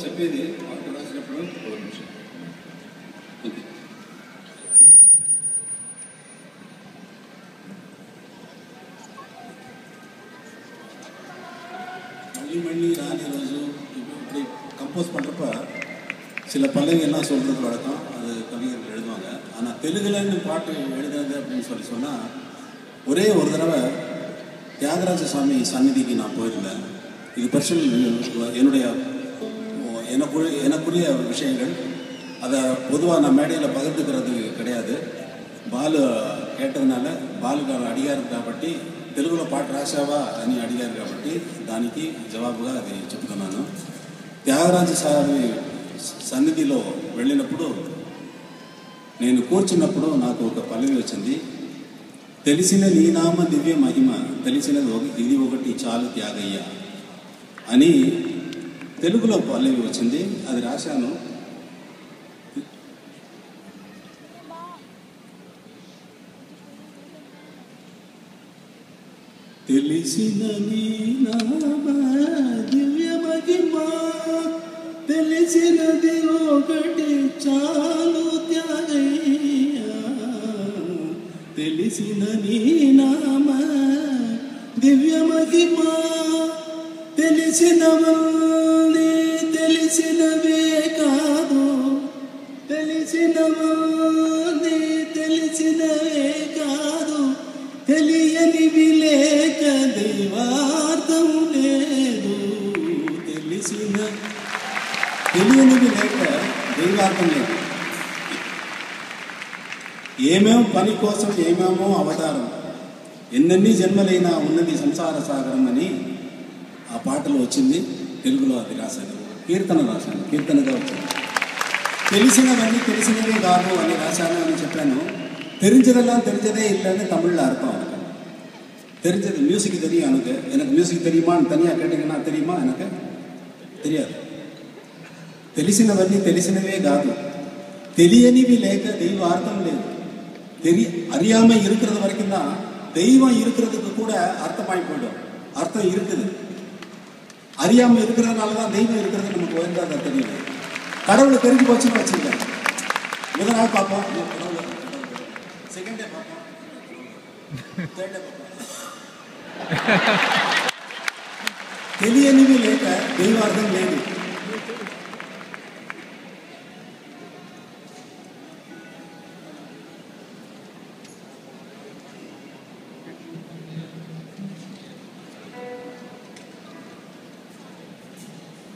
చెప్పేది పాట రాసినప్పుడు ఒక నిమిషం. ఓకే, மல்லி ராணி ரோஜு இப்படி கம்போஸ் பண்ணுறப்ப சில பல்லவியெல்லாம் சொல்கிறது வழக்கம். அது கவிஞர்கள் எழுதுவாங்க. ஆனால் தெலுங்குலன்னு பாட்டு எழுதுறது அப்படின்னு சொன்னால் ஒரே ஒரு தடவை தியாகராஜ சுவாமி சந்நிதிக்கு நான் போயிருந்தேன். இது பர்சனல் என்னுடைய எனக்குரிய விஷயங்கள். அதை பொதுவாக நான் மேடையில் பகிர்ந்துக்கிறது கிடையாது. బాలు కేటదనాల బాలు గారు అడిగారు కాబట్టి తెలుగులో పాట రాశావా అని అడిగారు కాబట్టి దానికి జవాబుగా అది చెప్తున్నాను. త్యాగరాజ స్వామి సన్నిధిలో వెళ్ళినప్పుడు నేను కూర్చున్నప్పుడు నాకు ఒక పల్లవి వచ్చింది. తెలిసిన నీ నామ దివ్య మహిమ తెలిసినది ఇది ఒకటి చాలు త్యాగయ్య అని తెలుగులో పల్లవి వచ్చింది. అది రాశాను. తెలిసిన నీ నామ దివ్య మహిమ తెలిసినది ఒకటి చాలు త్యాగయ్య తెలిసిన నీ నామ దివ్య మహిమ తెలిసినవన్నీ తెలిసినవే కాదు తెలిసినవన్నీ తెలిసినవే కాదు తెలియనివి లేక దైవార్థం లేదు తెలియనివి లేక దైవార్థం లేదు. ఏమేమో పని కోసం ఏమేమో అవతారం ఎన్నెన్ని జన్మలైనా ఉన్నది సంసార సాగరం అని ఆ పాటలో వచ్చింది. తెలుగులో అది రాశాను. కీర్తన రాశాను, కీర్తనగా వచ్చింది. తెలిసినవన్నీ తెలిసినవే కాదు అని రాశాను అని చెప్పాను. தெரிஞ்சதெல்லாம் தெரிஞ்சதே இல்லைன்னு தமிழில் அர்த்தம். எனக்கு தெரிஞ்சது மியூசிக் தெரியும். எனக்கு மியூசிக் தெரியுமான்னு தனியாக கேட்டிங்கன்னா தெரியுமா? எனக்கு தெரியாது. తెలిసినవన్నీ తెలిసినవే కాదు తెలియనివి లేక దైవార్థం లేదు. அறியாமல் இருக்கிறது வரைக்கும் தான் தெய்வம் இருக்கிறதுக்கு கூட அர்த்தமாகி போயிடும். அர்த்தம் இருக்குது. அறியாமல் இருக்கிறதுனால தான் தெய்வம் இருக்கிறது நமக்கு உயர்ந்தாதான் தெரியல. கடவுளை தெரிஞ்சு போச்சுன்னு வச்சுருக்கேன். முதல் நாள் பார்ப்போம், கடவுளை செகண்ட் டே பார்ப்போம், தேர்ட் டே பார்ப்போம். తెలియనివి లేక దైవార్థం లేదు.